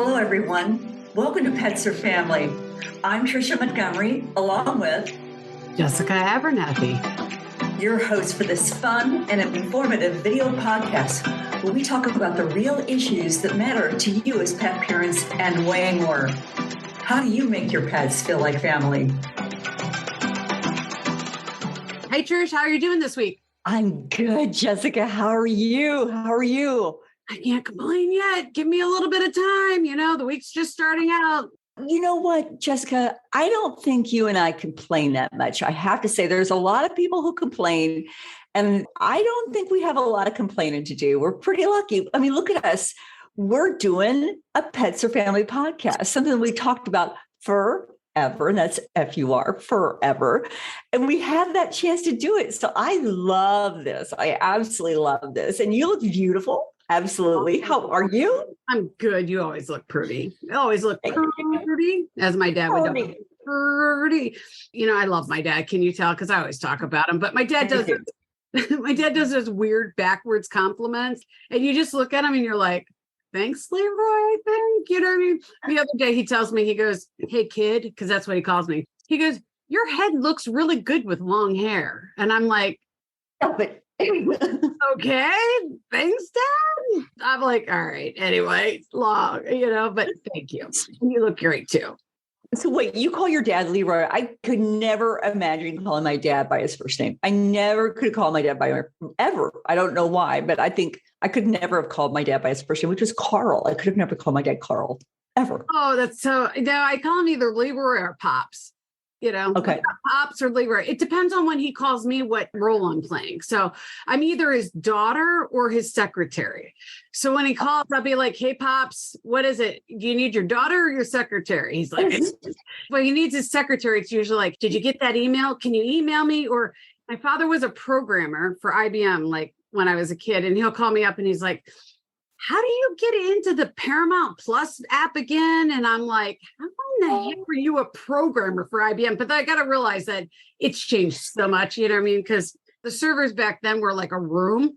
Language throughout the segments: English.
Hello, everyone. Welcome to Pets or Family. I'm Tricia Montgomery, along with Jessica Abernathy, your host for this fun and informative video podcast where we talk about the real issues that matter to you as pet parents and way more. How do you make your pets feel like family? Hey, Trish, how are you doing this week? I'm good, Jessica. How are you? I can't complain yet. Give me a little bit of time. The week's just starting out. You know what, Jessica? I don't think you and I complain that much. I have to say, there's a lot of people who complain, and I don't think we have a lot of complaining to do. We're pretty lucky. I mean, look at us. We're doing a Pets or Family podcast, something we talked about forever, and that's F-U-R, forever. And we have that chance to do it. So I love this. I absolutely love this. And you look beautiful. Absolutely. How are you? I'm good. You always look pretty. You always look pretty, as my dad would do. Pretty. I love my dad. Can you tell? Because I always talk about him. But my dad does. My dad does those weird backwards compliments, and you just look at him and you're like, "Thanks, Leroy." I think you know what I mean. The other day he tells me, he goes, "Hey, kid," because that's what he calls me. He goes, "Your head looks really good with long hair," and I'm like, Stop it. Okay, thanks, Dad. I'm like, all right, anyway, long, but thank you. You look great too. So wait, you call your dad Leroy. I could never imagine calling my dad by his first name. I never could call my dad by ever. I don't know why, but I think I could never have called my dad by his first name, which was Carl. I could have never called my dad Carl ever. Oh, that's so. No, I call him either Leroy or Pops. Okay. Pops or Leroy. It depends on when he calls me what role I'm playing. So I'm either his daughter or his secretary. So when he calls, I'll be like, "Hey, Pops, what is it? Do you need your daughter or your secretary?" He's like, well, he needs his secretary. It's usually like, "Did you get that email? Can you email me?" Or my father was a programmer for IBM, like when I was a kid, and he'll call me up and he's like, "How do you get into the Paramount Plus app again?" And I'm like, "How in the heck were you a programmer for IBM?" But I got to realize that it's changed so much, you know what I mean? Because the servers back then were like a room,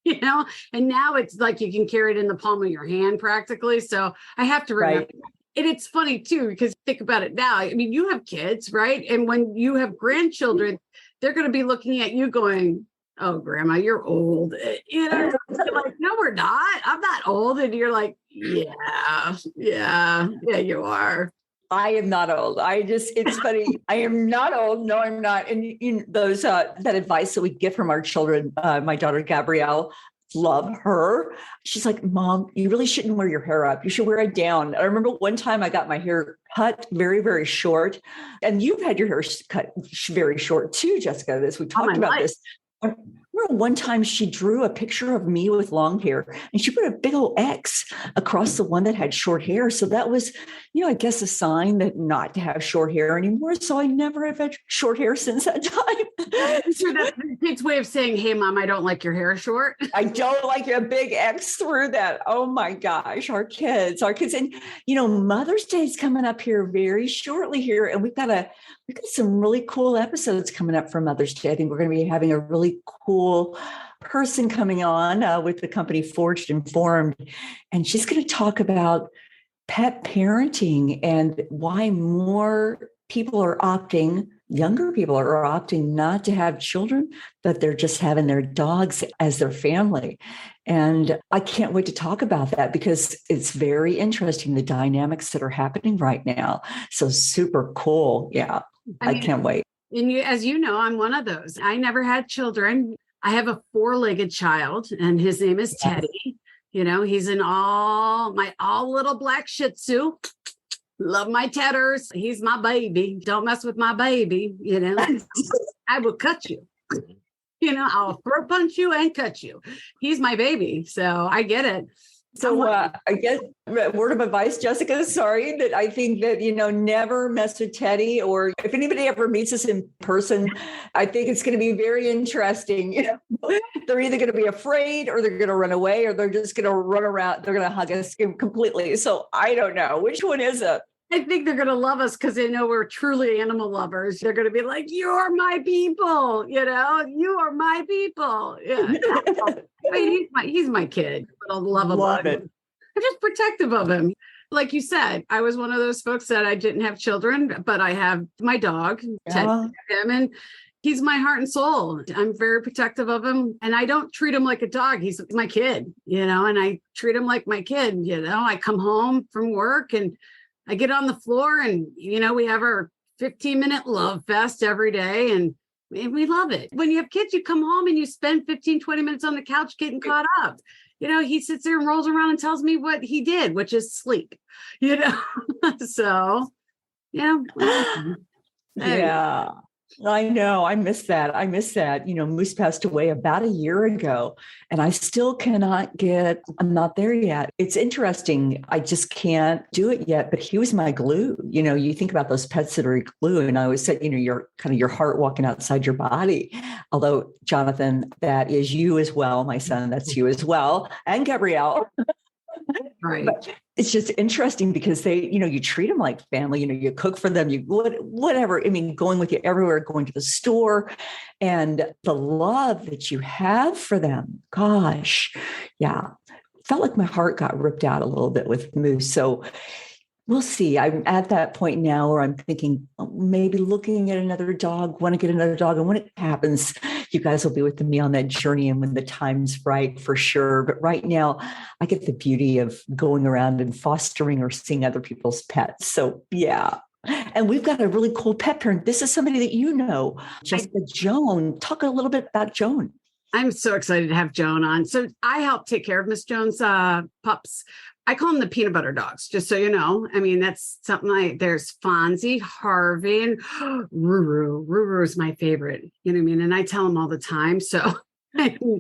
and now it's like you can carry it in the palm of your hand practically. So I have to remember. Right. And it's funny too, because think about it now. I mean, you have kids, right? And when you have grandchildren, they're going to be looking at you going, "Oh, Grandma, you're old." You're like, "No, we're not. I'm not old." And you're like, yeah, you are. I am not old. It's funny. I am not old. No, I'm not. And those, that advice that we get from our children, my daughter, Gabrielle, love her. She's like, "Mom, you really shouldn't wear your hair up. You should wear it down." I remember one time I got my hair cut very, very short, and you've had your hair cut very short too, Jessica. We talked about this. I remember one time she drew a picture of me with long hair and she put a big old X across the one that had short hair. So that was, I guess a sign that not to have short hair anymore. So I never have had short hair since that time. So that's the kid's way of saying, "Hey, Mom, I don't like your hair short." I don't like a big X through that. Oh my gosh, our kids. And, Mother's Day is coming up here very shortly here. And we've got some really cool episodes coming up for Mother's Day. I think we're going to be having a really cool person coming on with the company Forged and Formed. And she's going to talk about pet parenting and why more younger people are opting not to have children, but they're just having their dogs as their family. And I can't wait to talk about that because it's very interesting, the dynamics that are happening right now. So super cool. Yeah. I can't wait. And as you know, I'm one of those. I never had children. I have a 4-legged child and his name is Teddy. He's my all little black Shih Tzu. Love my Tedders. He's my baby. Don't mess with my baby. I will cut you. I'll throat punch you and cut you. He's my baby. So I get it. So I guess word of advice, Jessica, sorry, that I think that, never mess with Teddy, or if anybody ever meets us in person, I think it's going to be very interesting. They're either going to be afraid or they're going to run away or they're just going to run around. They're going to hug us completely. So I don't know. Which one is it? I think they're going to love us because they know we're truly animal lovers. They're going to be like, "You're my people, you are my people." Yeah. I mean, he's my kid. I'll love it. I'm just protective of him. Like you said, I was one of those folks that I didn't have children, but I have my dog, Ted, him, and he's my heart and soul. I'm very protective of him, and I don't treat him like a dog. He's my kid, and I treat him like my kid. I come home from work and I get on the floor and, we have our 15-minute love fest every day. And we love it. When you have kids, you come home and you spend 15, 20 minutes on the couch getting caught up. He sits there and rolls around and tells me what he did, which is sleep, So, yeah. Yeah. I know. I miss that. Moose passed away about a year ago and I still I'm not there yet. It's interesting. I just can't do it yet, but he was my glue. You think about those pets that are glue. And I always said, you're kind of your heart walking outside your body. Although, Jonathan, that is you as well. My son, that's you as well. And Gabrielle. Right. But it's just interesting because you treat them like family, you cook for them, whatever. I mean, going with you everywhere, going to the store and the love that you have for them. Gosh. Yeah. Felt like my heart got ripped out a little bit with Moose. So we'll see. I'm at that point now where I'm thinking maybe looking at another dog, want to get another dog. And when it happens, you guys will be with me on that journey and when the time's right for sure. But right now I get the beauty of going around and fostering or seeing other people's pets. So yeah. And we've got a really cool pet parent. This is somebody that Jessica Joan. Talk a little bit about Joan. I'm so excited to have Joan on. So I help take care of Miss Joan's pups. I call them the peanut butter dogs, just so you know. I mean, that's something there's Fonzie, Harvey, and Ruru. Ruru is my favorite. You know what I mean? And I tell him all the time. So,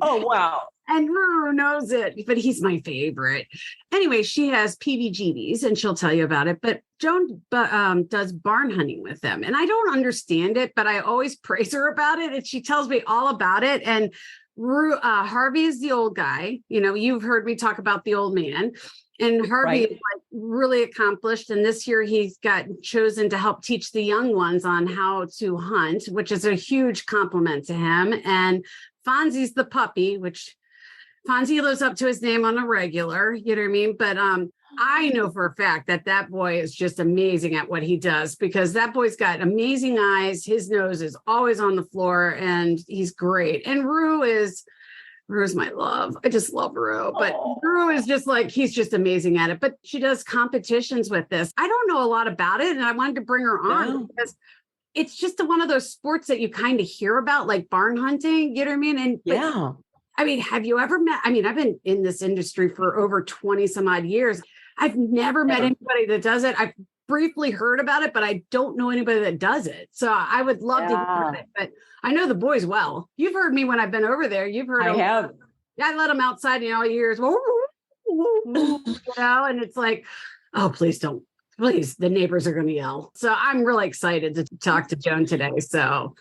oh, wow. And Ruru knows it, but he's my favorite. Anyway, she has PBGBs and she'll tell you about it. But Joan does barn hunting with them. And I don't understand it, but I always praise her about it. And she tells me all about it. And Harvey is the old guy. You've heard me talk about the old man. And Harvey is really accomplished. And this year he's got chosen to help teach the young ones on how to hunt, which is a huge compliment to him. And Fonzie's the puppy, which Fonzie lives up to his name on a regular, you know what I mean? But I know for a fact that boy is just amazing at what he does because that boy's got amazing eyes. His nose is always on the floor and he's great. And Rue's my love. I just love Rue. But Rue is just he's just amazing at it. But she does competitions with this. I don't know a lot about it. And I wanted to bring her on because it's just one of those sports that you kind of hear about, like barn hunting. You know what I mean? And yeah. I mean, have you ever met? I mean, I've been in this industry for over 20 some odd years. I've never met anybody that does it. I've briefly heard about it, but I don't know anybody that does it. So I would love to hear it. But I know the boys well. You've heard me when I've been over there. You've heard I have. I let them outside, years. And it's like, oh, please don't. Please, the neighbors are going to yell. So I'm really excited to talk to Joan today. So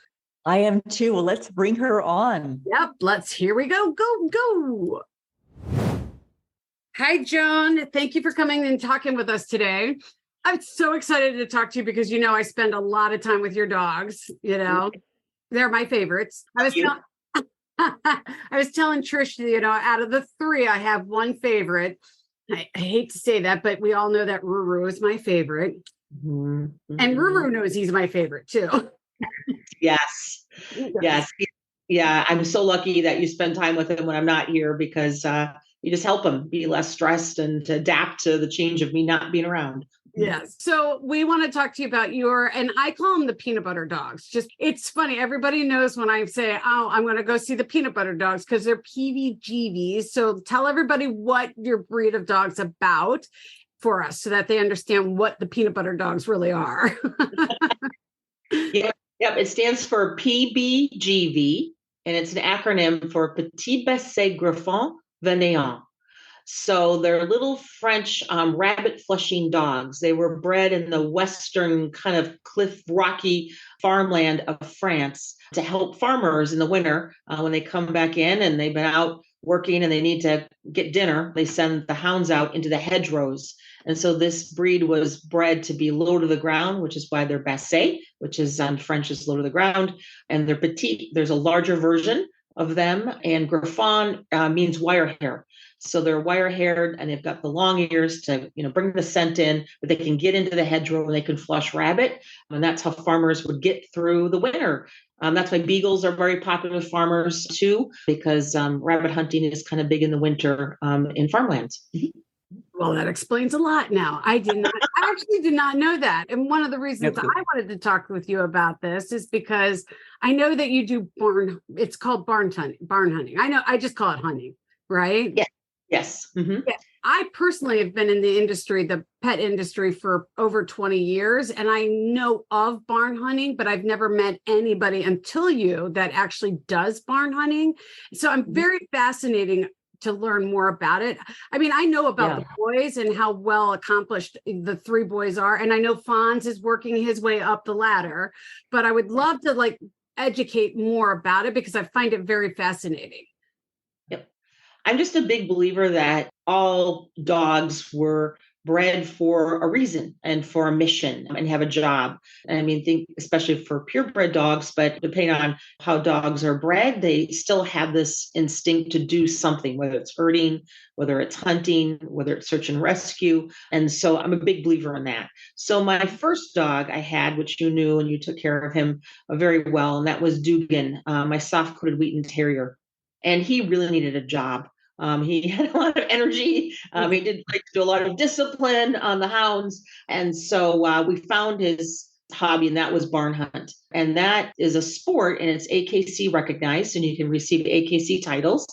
I am too. Well, let's bring her on. Yep. Here we go. Go. Hi, Joan. Thank you for coming and talking with us today. I'm so excited to talk to you because, I spend a lot of time with your dogs, They're my favorites. I was telling Trish, out of the three, I have one favorite. I hate to say that, but we all know that Ruru is my favorite. Mm-hmm. And Ruru knows he's my favorite too. Yes. Yeah. I'm so lucky that you spend time with him when I'm not here because you just help him be less stressed and to adapt to the change of me not being around. Yes. So we want to talk to you about and I call them the peanut butter dogs. It's funny. Everybody knows when I say, oh, I'm going to go see the peanut butter dogs because they're PVGVs. So tell everybody what your breed of dog's about for us so that they understand what the peanut butter dogs really are. Yep. It stands for PBGV and it's an acronym for Petit Basset Griffon Venant. So they're little French rabbit flushing dogs. They were bred in the western kind of cliff rocky farmland of France to help farmers in the winter when they come back in and they've been out working and they need to get dinner. They send the hounds out into the hedgerows. And so this breed was bred to be low to the ground, which is why they're basset, which is French is low to the ground. And they're petite. There's a larger version of them. And Griffon means wire hair. So they're wire haired and they've got the long ears to, bring the scent in, but they can get into the hedgerow and they can flush rabbit. And that's how farmers would get through the winter. That's why beagles are very popular with farmers too, because rabbit hunting is kind of big in the winter in farmlands. Well, that explains a lot now. I actually did not know that. And one of the reasons I wanted to talk with you about this is because I know that you do it's called barn hunting. I know, I just call it hunting, right? Yeah. Yes. Mm-hmm. Yeah. I personally have been in the industry, the pet industry, for over 20 years, and I know of barn hunting, but I've never met anybody until you that actually does barn hunting. So I'm very fascinating to learn more about it. I mean, I know about the boys and how well accomplished the 3 boys are. And I know Fonz is working his way up the ladder, but I would love to educate more about it because I find it very fascinating. Yep. I'm just a big believer that all dogs were bred for a reason and for a mission and have a job. And I mean, think especially for purebred dogs, but depending on how dogs are bred, they still have this instinct to do something, whether it's herding, whether it's hunting, whether it's search and rescue. And so I'm a big believer in that. So my first dog I had, which you knew and you took care of him very well, and that was Dugan, my soft-coated Wheaten Terrier. And he really needed a job. He had a lot of energy. He did like to do a lot of discipline on the hounds. And so we found his hobby, and that was barn hunt. And that is a sport, and it's AKC recognized, and you can receive AKC titles.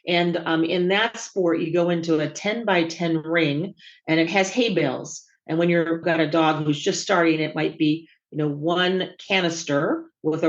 And in that sport, you go into a 10 by 10 ring, and it has hay bales. And when you've got a dog who's just starting, it might be one canister with a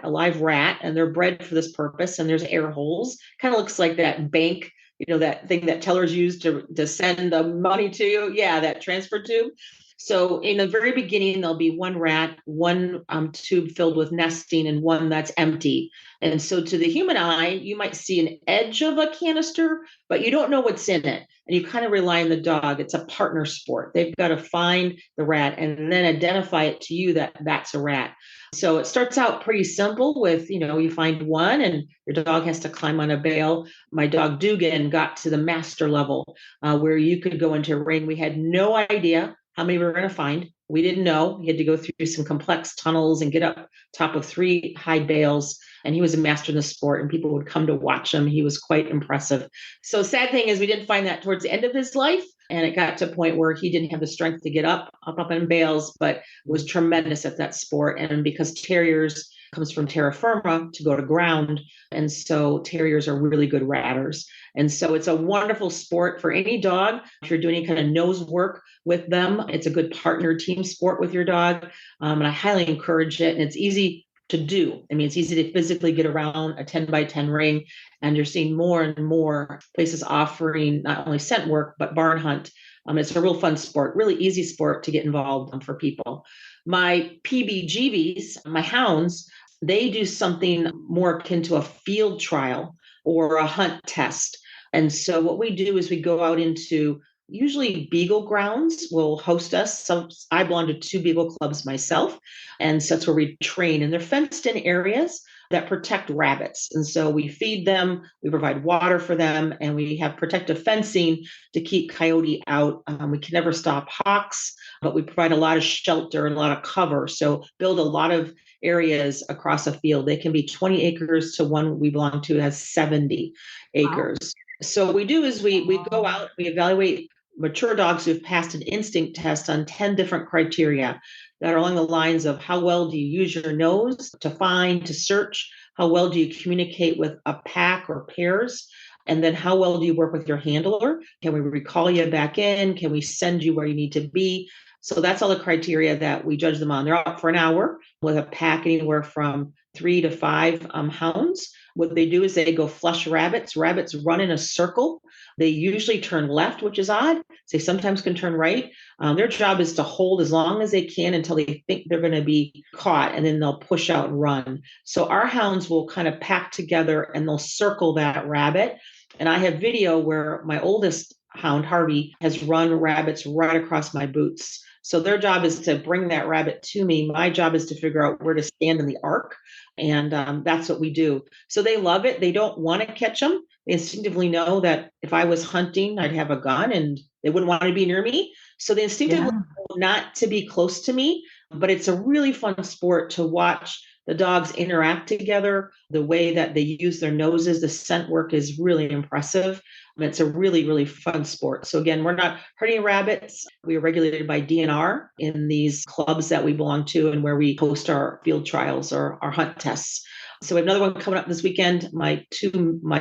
live rat, and they're bred for this purpose. And there's air holes. Kind of looks like that bank, that thing that tellers use to send the money to you. Yeah, that transfer tube. So in the very beginning, there'll be one rat, one tube filled with nesting, and one that's empty. And so to the human eye, you might see an edge of a canister, but you don't know what's in it. And you kind of rely on the dog. It's a partner sport. They've got to find the rat and then identify it to you that that's a rat. So it starts out pretty simple with, you find one and your dog has to climb on a bale. My dog Dugan got to the master level where you could go into a ring. We had no idea how many we were going to find. We didn't know. He had to go through some complex tunnels and get up top of 3 high bales. And he was a master in the sport, and people would come to watch him. He was quite impressive. So sad thing is we didn't find that towards the end of his life. And it got to a point where he didn't have the strength to get up in bales, but was tremendous at that sport. And because terriers comes from terra firma, to go to ground. And so terriers are really good ratters. And so it's a wonderful sport for any dog. If you're doing any kind of nose work with them, it's a good partner team sport with your dog. And I highly encourage it. And it's easy to do. I mean, it's easy to physically get around a 10 by 10 ring, and you're seeing more and more places offering not only scent work, but barn hunt. It's a real fun sport, really easy sport to get involved for people. My PBGVs, my hounds, they do something more akin to a field trial or a hunt test. And so what we do is we go out into usually beagle grounds will host us. So I belong to 2 beagle clubs myself. And so that's where we train. And they're fenced in areas that protect rabbits. And so we feed them, we provide water for them, and we have protective fencing to keep coyote out. We can never stop hawks, but we provide a lot of shelter and a lot of cover. So build a lot of areas across a field. They can be 20 acres to one we belong to has 70 acres. Wow. So what we do is we go out, we evaluate mature dogs who've passed an instinct test on 10 different criteria that are along the lines of how well do you use your nose to find, to search, how well do you communicate with a pack or pairs, and then how well do you work with your handler? Can we recall you back in? Can we send you where you need to be? So that's all the criteria that we judge them on. They're out for an hour with a pack anywhere from 3 to 5 hounds. What they do is they go flush rabbits. Rabbits run in a circle. They usually turn left, which is odd. They sometimes can turn right. Their job is to hold as long as they can until they think they're going to be caught, and then they'll push out and run. So our hounds will kind of pack together and they'll circle that rabbit. And I have video where my oldest hound, Harvey, has run rabbits right across my boots. So their job is to bring that rabbit to me. My job is to figure out where to stand in the arc. And that's what we do. So they love it. They don't want to catch them. They instinctively know that if I was hunting, I'd have a gun and they wouldn't want to be near me. So they instinctively know not to be close to me. But it's a really fun sport to watch the dogs interact together, the way that they use their noses. The scent work is really impressive. It's a really, really fun sport. So again, we're not hurting rabbits. We are regulated by DNR in these clubs that we belong to and where we host our field trials or our hunt tests. So we have another one coming up this weekend. My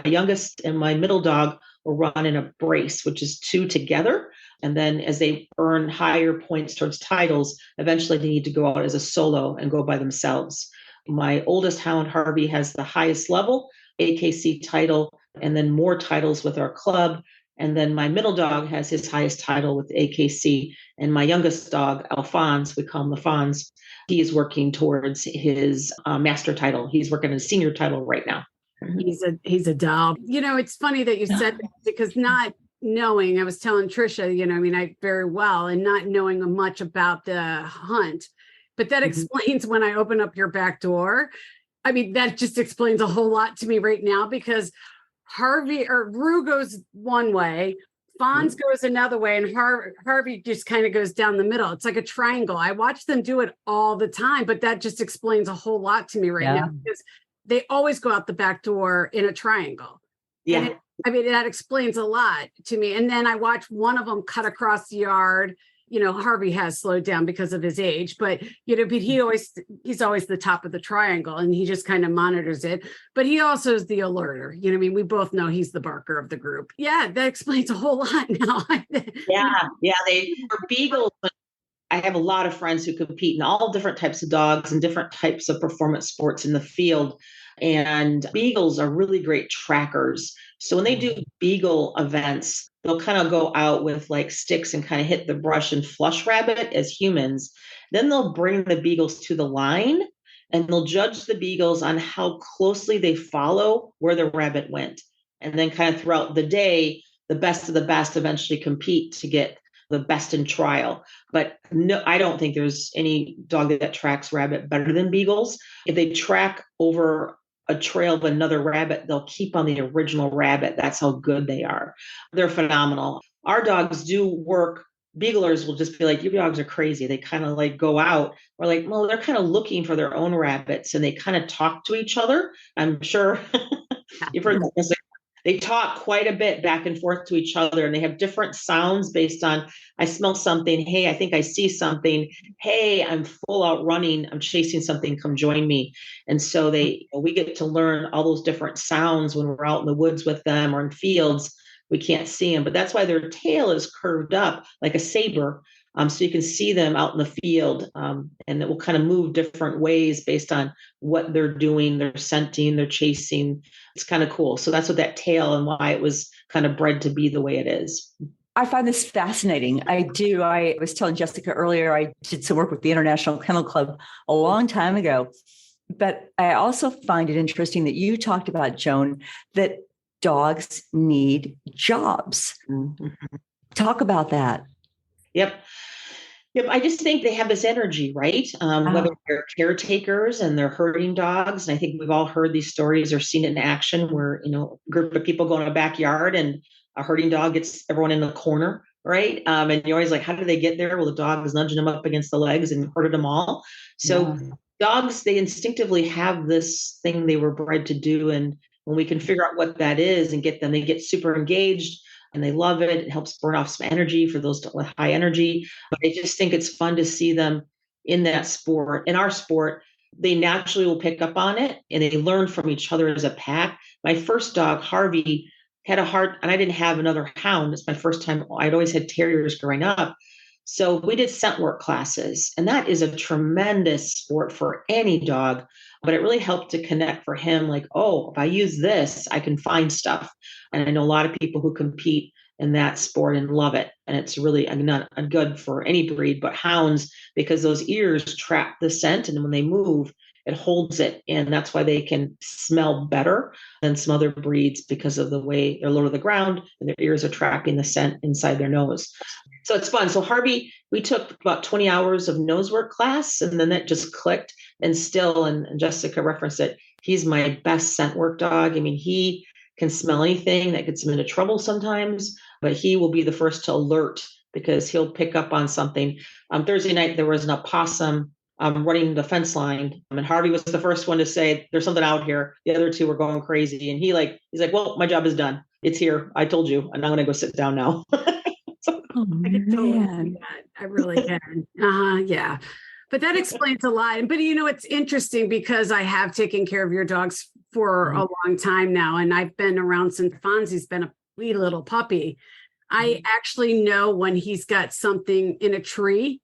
youngest and my middle dog will run in a brace, which is 2 together. And then as they earn higher points towards titles, eventually they need to go out as a solo and go by themselves. My oldest hound, Harvey, has the highest level AKC title, and then more titles with our club. And then my middle dog has his highest title with AKC. And my youngest dog, Alphonse, we call him Alphonse, he is working towards his master title. He's working a senior title right now. He's a doll. It's funny that you said that, because not knowing, I was telling Trisha, I very well, and not knowing much about the hunt, but that explains when I open up your back door. That just explains a whole lot to me right now, because Rue goes one way, Fonz goes another way, and Harvey just kind of goes down the middle. It's like a triangle. I watch them do it all the time, but that just explains a whole lot to me right now, because they always go out the back door in a triangle. Yeah. And that explains a lot to me. And then I watch one of them cut across the yard. Harvey has slowed down because of his age, but he's always the top of the triangle, and he just kind of monitors it. But he also is the alerter. We both know he's the barker of the group. Yeah, that explains a whole lot now. Yeah. They were beagles. I have a lot of friends who compete in all different types of dogs and different types of performance sports in the field. And beagles are really great trackers. So when they do beagle events, they'll kind of go out with like sticks and kind of hit the brush and flush rabbit as humans. Then they'll bring the beagles to the line, and they'll judge the beagles on how closely they follow where the rabbit went. And then kind of throughout the day, the best of the best eventually compete to get the best in trial. But no, I don't think there's any dog that tracks rabbit better than beagles. If they track over a trail of another rabbit, they'll keep on the original rabbit. That's how good they are. They're phenomenal. Our dogs do work. Beaglers will just be like, you dogs are crazy. They kind of like go out. We're like, well, they're kind of looking for their own rabbits, and they kind of talk to each other. I'm sure you've heard this. They talk quite a bit back and forth to each other, and they have different sounds based on, I smell something. Hey, I think I see something. Hey, I'm full out running. I'm chasing something. Come join me. And so we get to learn all those different sounds when we're out in the woods with them or in fields. We can't see them, but that's why their tail is curved up like a saber. So you can see them out in the field, and it will kind of move different ways based on what they're doing. They're scenting, they're chasing. It's kind of cool. So that's what that tail and why it was kind of bred to be the way it is. I find this fascinating. I do. I was telling Jessica earlier, I did some work with the International Kennel Club a long time ago. But I also find it interesting that you talked about, Joan, that dogs need jobs. Mm-hmm. Talk about that. Yep. I just think they have this energy, right? Whether they're caretakers and they're herding dogs. And I think we've all heard these stories or seen it in action where, a group of people go in a backyard and a herding dog gets everyone in the corner, right? And you're always like, how did they get there? Well, the dog was nudging them up against the legs and herded them all. So dogs, they instinctively have this thing they were bred to do. And when we can figure out what that is and get them, they get super engaged. And they love it. It helps burn off some energy for those with high energy. But I just think it's fun to see them in that sport. In our sport, they naturally will pick up on it, and they learn from each other as a pack. My first dog, Harvey, had a heart, and I didn't have another hound. It's my first time. I'd always had terriers growing up. So we did scent work classes, and that is a tremendous sport for any dog. But it really helped to connect for him, like, oh, if I use this, I can find stuff. And I know a lot of people who compete in that sport and love it. And it's really not good for any breed, but hounds, because those ears trap the scent. And when they move, it holds it. And that's why they can smell better than some other breeds, because of the way they're low to the ground and their ears are trapping the scent inside their nose. So it's fun. So Harvey, we took about 20 hours of nose work class, and then that just clicked. And still, and Jessica referenced it, he's my best scent work dog. I mean, he can smell anything that gets him into trouble sometimes, but he will be the first to alert because he'll pick up on something. Thursday night, there was an opossum running the fence line. And Harvey was the first one to say, there's something out here. The other two were going crazy. And he's like, well, my job is done. It's here. I told you. And I'm going to go sit down now. I can totally see that. I really can. Yeah. But that explains a lot. But it's interesting because I have taken care of your dogs for a long time now. And I've been around since Fonzie's been a wee little puppy. I actually know when he's got something in a tree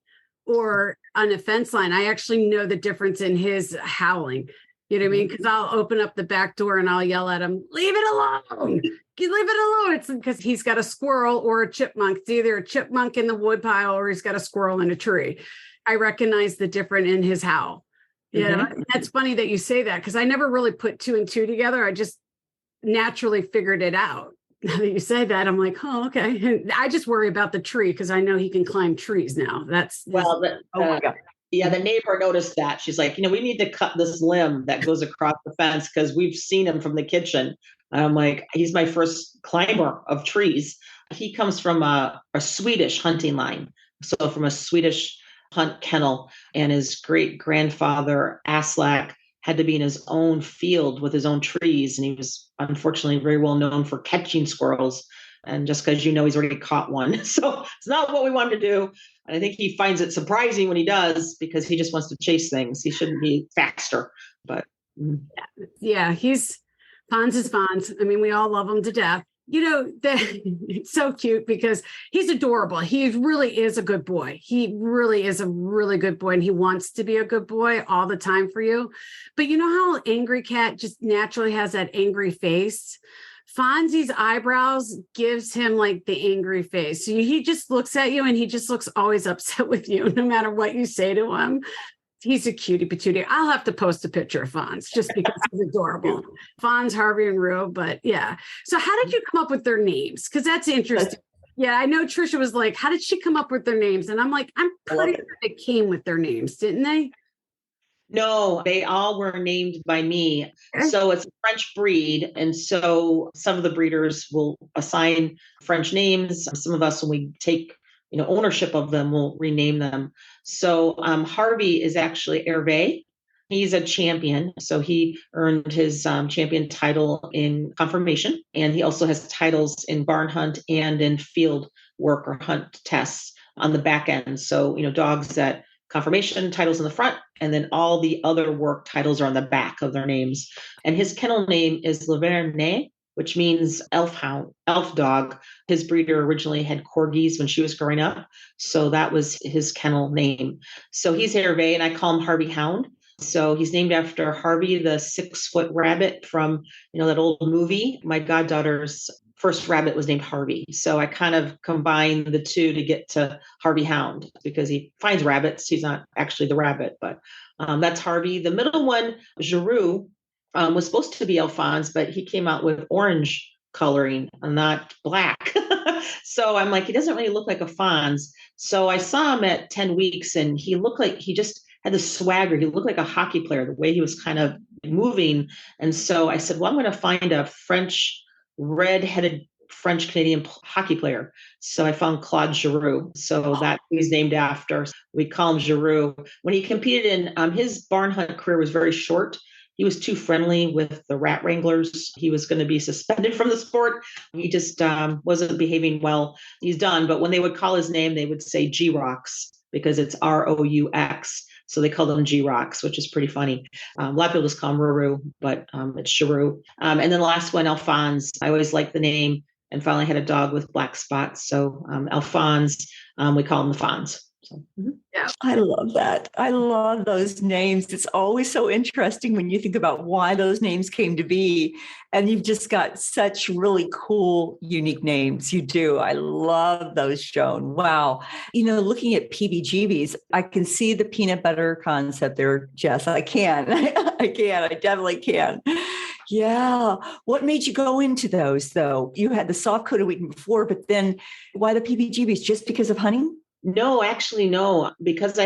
or on a fence line. I actually know the difference in his howling. You know what I mean? Because I'll open up the back door and I'll yell at him, leave it alone. Leave it alone. It's because he's got a squirrel or a chipmunk. It's either a chipmunk in the woodpile or he's got a squirrel in a tree. I recognize the difference in his howl. That's funny that you say that because I never really put two and two together. I just naturally figured it out. Now that you say that, I'm like, oh, okay. And I just worry about the tree because I know he can climb trees now. Oh my God. Yeah, the neighbor noticed that. She's like, we need to cut this limb that goes across the fence because we've seen him from the kitchen. And I'm like, he's my first climber of trees. He comes from a Swedish hunting line. So from a Swedish hunt kennel, and his great grandfather Aslak had to be in his own field with his own trees. And he was unfortunately very well known for catching squirrels. And just because he's already caught one. So it's not what we wanted to do. And I think he finds it surprising when he does because he just wants to chase things. He shouldn't be faster. But yeah, Fonz is Fonz. I mean, we all love him to death. It's so cute because he's adorable. He really is a good boy. He really is a really good boy. And he wants to be a good boy all the time for you. But you know how angry cat just naturally has that angry face? Fonzie's eyebrows gives him like the angry face. So he just looks at you and he just looks always upset with you, no matter what you say to him. He's a cutie patootie. I'll have to post a picture of Fonz just because he's adorable. Fonz, Harvey, and Rue. But yeah. So how did you come up with their names? Because that's interesting. Yeah, I know Trisha was like, how did she come up with their names? And I'm like, I'm pretty sure they came with their names, didn't they? No, they all were named by me. So it's a French breed. And so some of the breeders will assign French names. Some of us, when we take ownership of them, will rename them. So Harvey is actually Hervé. He's a champion. So he earned his champion title in conformation. And he also has titles in barn hunt and in field work or hunt tests on the back end. So, dogs that conformation titles in the front, and then all the other work titles are on the back of their names. And his kennel name is Le Vernet, which means elf dog. His breeder originally had corgis when she was growing up. So that was his kennel name. So he's Hervé, and I call him Harvey Hound. So he's named after Harvey, the 6-foot rabbit from, that old movie. My goddaughter's first rabbit was named Harvey. So I kind of combined the two to get to Harvey Hound because he finds rabbits. He's not actually the rabbit, but that's Harvey. The middle one, Giroux, was supposed to be Alphonse, but he came out with orange coloring and not black. So I'm like, he doesn't really look like a Fonz. So I saw him at 10 weeks and he looked like he just had the swagger. He looked like a hockey player, the way he was kind of moving. And so I said, well, I'm going to find a French, red-headed French Canadian hockey player. So I found Claude Giroux. So that he's named after. We call him Giroux. When he competed in his barn hunt career was very short. He was too friendly with the rat wranglers. He was going to be suspended from the sport. He just wasn't behaving well. He's done. But when they would call his name, they would say G-Rox because it's R-O-U-X. So they call them G-Rox, which is pretty funny. A lot of people just call him Ruru, but it's Giroux. And then the last one, Alphonse. I always liked the name and finally had a dog with black spots. So Alphonse, we call him the Fonz. So, Yeah. I love that. I love those names. It's always so interesting when you think about why those names came to be. And you've just got such really cool, unique names. You do. I love those, Joan. Wow. Looking at PBGBs, I can see the peanut butter concept there, Jess. I can. I can. I definitely can. Yeah. What made you go into those, though? You had the soft coated Wheaten before, but then why the PBGBs? Just because of hunting? no, actually, no, because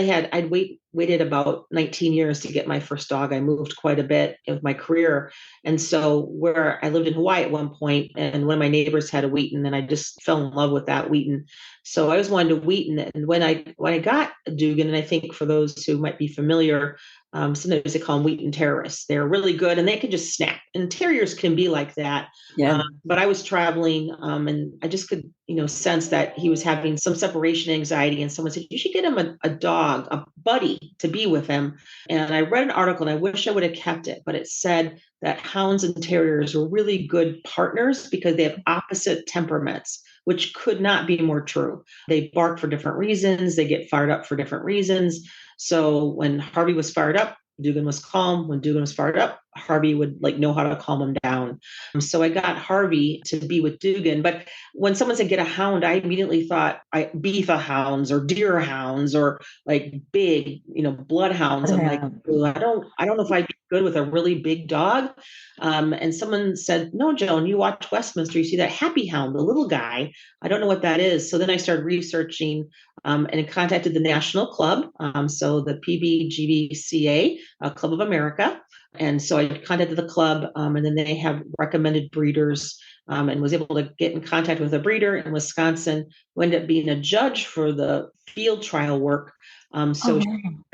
waited about 19 years to get my first dog. I moved quite a bit with my career. And so where I lived in Hawaii at one point, and one of my neighbors had a Wheaten, and I just fell in love with that Wheaten. So I always wanted a Wheaten. And when I got a Dugan, and I think for those who might be familiar, sometimes they call them Wheaten terrorists. They're really good and they can just snap. And terriers can be like that. Yeah. But I was traveling, and I just could, sense that he was having some separation anxiety. And someone said, you should get him a dog, a buddy to be with him. And I read an article, and I wish I would have kept it, but it said that hounds and terriers are really good partners because they have opposite temperaments, which could not be more true. They bark for different reasons. They get fired up for different reasons. So when Harvey was fired up, Dugan was calm. When Dugan was fired up, Harvey would know how to calm him down. So I got Harvey to be with Dugan. But when someone said get a hound, I immediately thought beaver hounds or deer hounds or like big, bloodhounds. I'm like, I don't know if I'd be good with a really big dog. And someone said, no, Joan, you watch Westminster, you see that happy hound, the little guy. I don't know what that is. So then I started researching, and contacted the National Club. So the PBGBCA, Club of America. And so I contacted the club, and then they have recommended breeders, and was able to get in contact with a breeder in Wisconsin who ended up being a judge for the field trial work.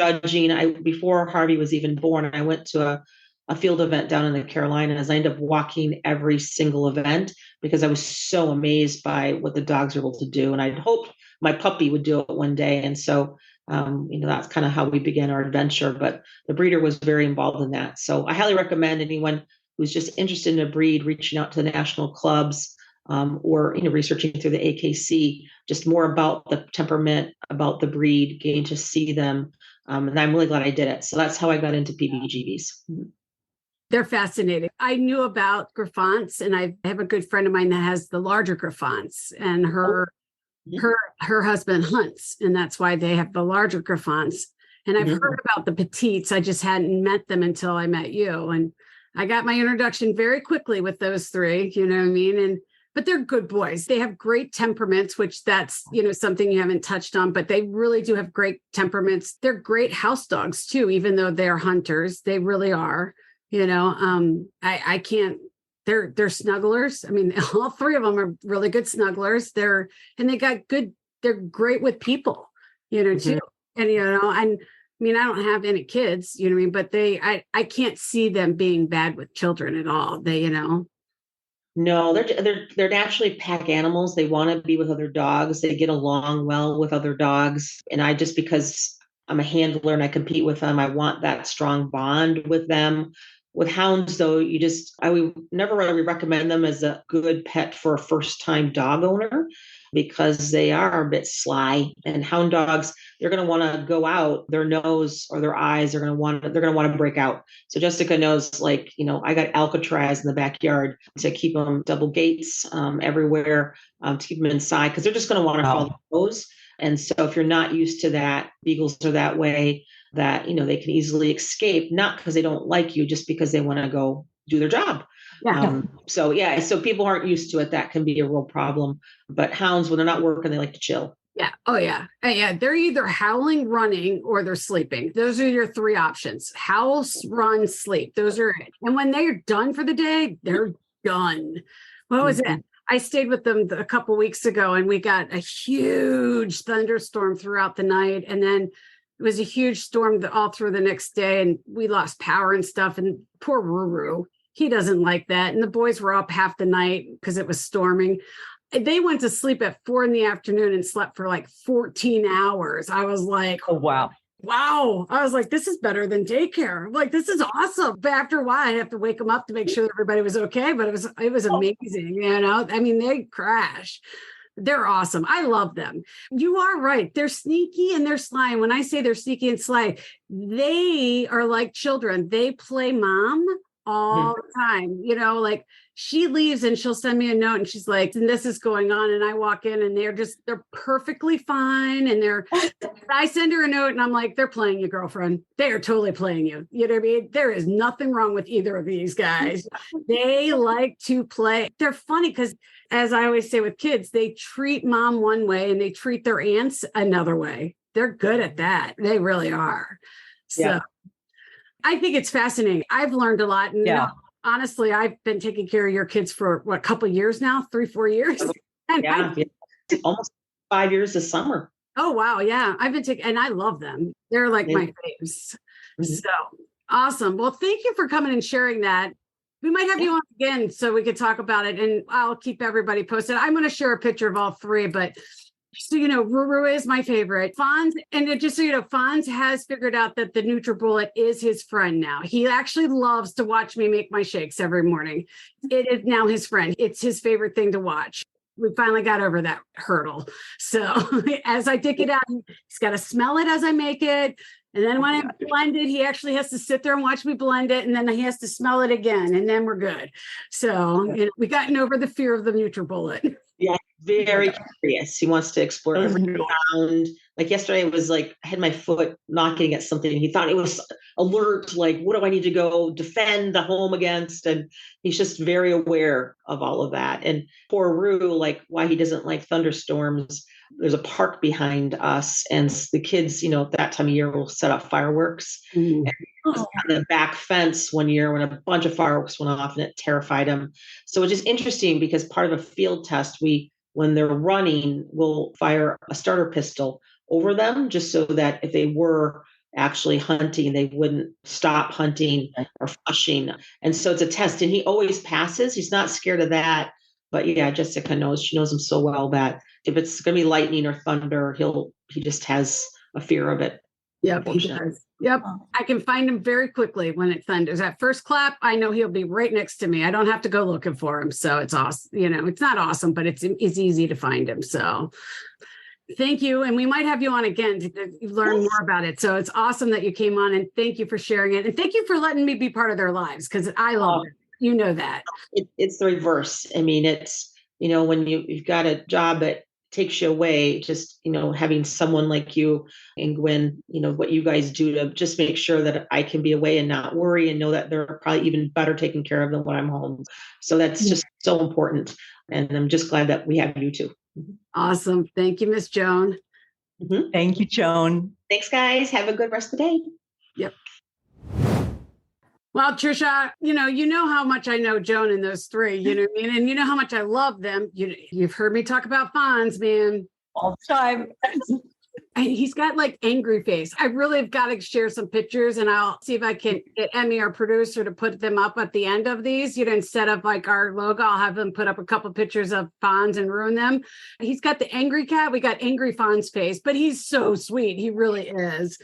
Judging, before Harvey was even born, I went to a field event down in the Carolinas. I ended up walking every single event because I was so amazed by what the dogs are able to do. And I'd hoped my puppy would do it one day. And so that's kind of how we began our adventure, but the breeder was very involved in that. So I highly recommend anyone who's just interested in a breed reaching out to the national clubs, or researching through the AKC, just more about the temperament, about the breed, getting to see them. And I'm really glad I did it. So that's how I got into PBGBs. They're fascinating. I knew about Griffons, and I have a good friend of mine that has the larger Griffons, and her husband hunts, and that's why they have the larger Griffons. And I've heard about the petites. I just hadn't met them until I met you. And I got my introduction very quickly with those three, you know what I mean? But they're good boys. They have great temperaments, which that's, something you haven't touched on, but they really do have great temperaments. They're great house dogs too, even though they're hunters. They really are, I can't. They're snugglers. I mean, all three of them are really good snugglers. They're great with people, too. And, I don't have any kids, but I can't see them being bad with children at all. No, they're naturally pack animals. They want to be with other dogs. They get along well with other dogs. And because I'm a handler and I compete with them, I want that strong bond with them. With hounds, though, I would never really recommend them as a good pet for a first-time dog owner because they are a bit sly. And hound dogs, they're going to want to go out. Their nose or their eyes are going to want to break out. So Jessica knows, I got Alcatraz in the backyard to keep them double gates everywhere, to keep them inside because they're just going to want to follow the nose. And so if you're not used to that, beagles are that way, that, they can easily escape, not because they don't like you, just because they want to go do their job. Yeah. So people aren't used to it. That can be a real problem. But hounds, when they're not working, they like to chill. Yeah. Oh, yeah. Yeah. They're either howling, running, or they're sleeping. Those are your three options: howl, run, sleep. Those are it. And when they're done for the day, they're done. What was it? I stayed with them a couple of weeks ago, and we got a huge thunderstorm throughout the night. And then it was a huge storm all through the next day, and we lost power and stuff. And poor Ruru, he doesn't like that. And the boys were up half the night because it was storming. They went to sleep at 4 p.m. and slept for 14 hours. I was like, oh, wow. I was like, this is better than daycare. Like, this is awesome. But after a while, I have to wake them up to make sure that everybody was okay. But it was amazing. They crash. They're awesome. I love them. You are right. They're sneaky and they're sly. And when I say they're sneaky and sly, they are like children. They play mom all the time. Like she leaves and she'll send me a note and she's like, and this is going on. And I walk in and they're perfectly fine. And I send her a note and I'm like, they're playing you, girlfriend. They are totally playing you. You know what I mean? There is nothing wrong with either of these guys. They like to play. They're funny because, as I always say with kids, they treat mom one way and they treat their aunts another way. They're good at that. They really are. So I think it's fascinating. I've learned a lot. And honestly, I've been taking care of your kids for a couple of years now, 3-4 years. And almost 5 years this summer. Oh, wow. Yeah. I've been taking, and I love them. They're like my faves. So awesome. Well, thank you for coming and sharing that. We might have you on again so we could talk about it, and I'll keep everybody posted. I'm going to share a picture of all three, but so, Ruru is my favorite. Fonz, and just so you know, Fonz has figured out that the NutriBullet is his friend now. He actually loves to watch me make my shakes every morning. It is now his friend. It's his favorite thing to watch. We finally got over that hurdle. So as I dig it out, he's got to smell it as I make it. And then when I blend it, he actually has to sit there and watch me blend it. And then he has to smell it again. And then we're good. So we gotten over the fear of the NutriBullet. Yeah, very curious. He wants to explore every round. Like yesterday, it was like I had my foot knocking at something. He thought it was alert. Like, what do I need to go defend the home against? And he's just very aware of all of that. And poor Rue, like why he doesn't like thunderstorms. There's a park behind us, and the kids, at that time of year will set up fireworks. And on the back fence one year when a bunch of fireworks went off, and it terrified him. So it's just interesting because part of a field test, when they're running, we'll fire a starter pistol over them just so that if they were actually hunting, they wouldn't stop hunting or flushing. And so it's a test, and he always passes. He's not scared of that. But yeah, Jessica she knows him so well that if it's going to be lightning or thunder, he just has a fear of it. Yep, he does. Yep. I can find him very quickly when it thunders. At first clap, I know he'll be right next to me. I don't have to go looking for him. So it's awesome. It's not awesome, but it's easy to find him. So thank you. And we might have you on again to learn more about it. So it's awesome that you came on, and thank you for sharing it. And thank you for letting me be part of their lives because I love it. You know that. It's the reverse. I mean, it's, when you've got a job that takes you away, just, having someone like you and Gwen, what you guys do to just make sure that I can be away and not worry and know that they're probably even better taken care of than when I'm home. So that's just so important. And I'm just glad that we have you too. Awesome. Thank you, Miss Joan. Thank you, Joan. Thanks, guys. Have a good rest of the day. Yep. Well, Trisha, you know how much I know Joan and those three, you know what I mean? And you know how much I love them. You've heard me talk about Fonz, man. All the time. He's got like angry face. I really have got to share some pictures, and I'll see if I can get Emmy, our producer, to put them up at the end of these. Instead of like our logo, I'll have them put up a couple pictures of Fonz and ruin them. He's got the angry cat. We got angry Fonz face, but he's so sweet. He really is.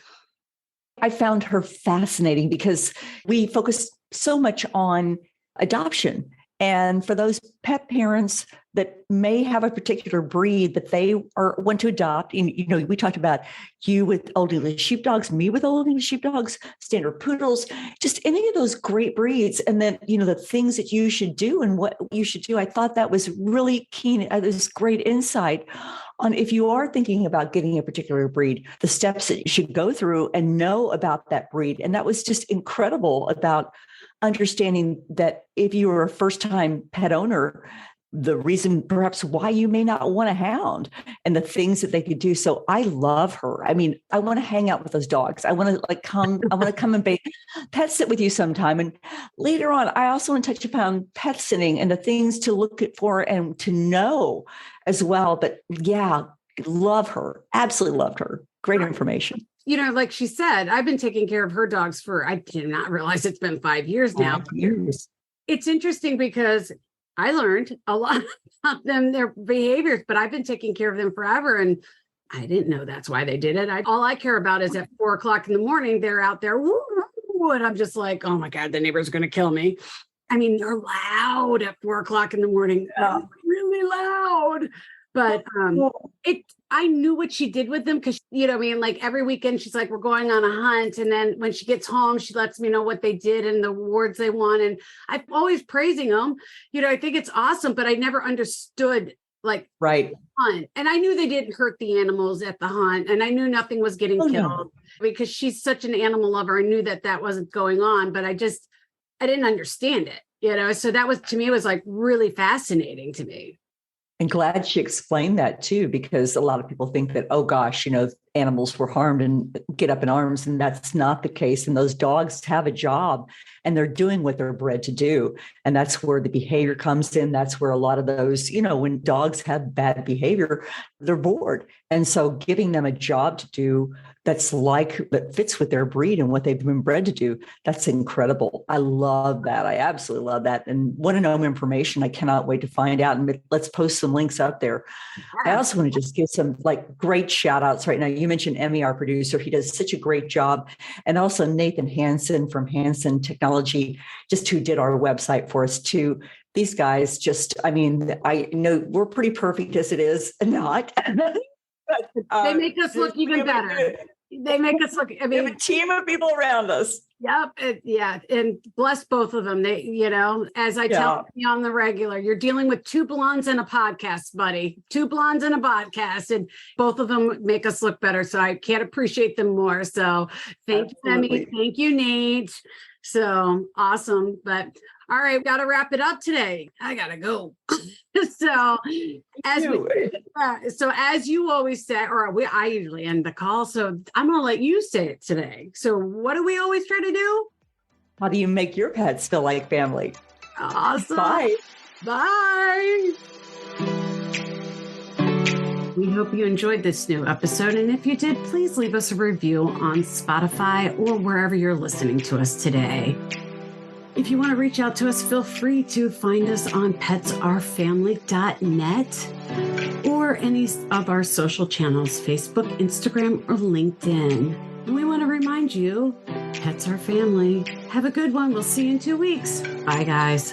I found her fascinating because we focus so much on adoption. And for those pet parents that may have a particular breed that they want to adopt, we talked about you with Old English sheepdogs, me with Old English sheepdogs, standard poodles, just any of those great breeds. And then, the things that you should do and what you should do. I thought that was really keen. It was great insight on if you are thinking about getting a particular breed, the steps that you should go through and know about that breed. And that was just incredible about understanding that if you were a first-time pet owner, the reason perhaps why you may not want a hound and the things that they could do. So I love her. I mean, I want to hang out with those dogs. I want to come and pet sit with you sometime. And later on, I also want to touch upon pet sitting and the things to look for and to know as well. But yeah, love her. Absolutely loved her. Great information. Like she said, I've been taking care of her dogs I did not realize it's been 5 years now. 5 years. It's interesting because I learned a lot about them, their behaviors, but I've been taking care of them forever. And I didn't know that's why they did it. All I care about is at 4:00 in the morning, they're out there. Woo, woo, and I'm just like, oh my God, the neighbor's going to kill me. I mean, they're loud at 4:00 in the morning, really loud. But I knew what she did with them because, like every weekend she's like, we're going on a hunt. And then when she gets home, she lets me know what they did and the awards they won. And I'm always praising them. I think it's awesome, but I never understood right. hunt. And I knew they didn't hurt the animals at the hunt. And I knew nothing was getting killed because she's such an animal lover. I knew that wasn't going on, but I didn't understand it, so that was, to me, it was like really fascinating to me. And glad she explained that too, because a lot of people think that, oh gosh, animals were harmed and get up in arms. And that's not the case. And those dogs have a job and they're doing what they're bred to do. And that's where the behavior comes in. That's where a lot of those, when dogs have bad behavior, they're bored. And so giving them a job to do that fits with their breed and what they've been bred to do. That's incredible. I love that. I absolutely love that. And want to know more information. I cannot wait to find out. And let's post some links up there. I also want to just give some great shout outs right now. You mentioned Emmy, our producer. He does such a great job. And also Nathan Hansen from Hansen Technology, who did our website for us too. These guys I know we're pretty perfect as it is, not. They make us look even better. They make us look, we have a team of people around us. Yep. And bless both of them. They, as I tell you on the regular, you're dealing with two blondes and a podcast, buddy. Two blondes and a podcast, and both of them make us look better. So I can't appreciate them more. So thank you, Emmy. Thank you, Nate. So awesome. But all right, got to wrap it up today. I got to go. So as you always say, I usually end the call. So I'm going to let you say it today. So what do we always try to do? How do you make your pets feel like family? Awesome. Bye. Bye. We hope you enjoyed this new episode. And if you did, please leave us a review on Spotify or wherever you're listening to us today. If you want to reach out to us, feel free to find us on petsourfamily.net or any of our social channels, Facebook, Instagram, or LinkedIn. And we want to remind you, pets are family. Have a good one. We'll see you in 2 weeks. Bye, guys.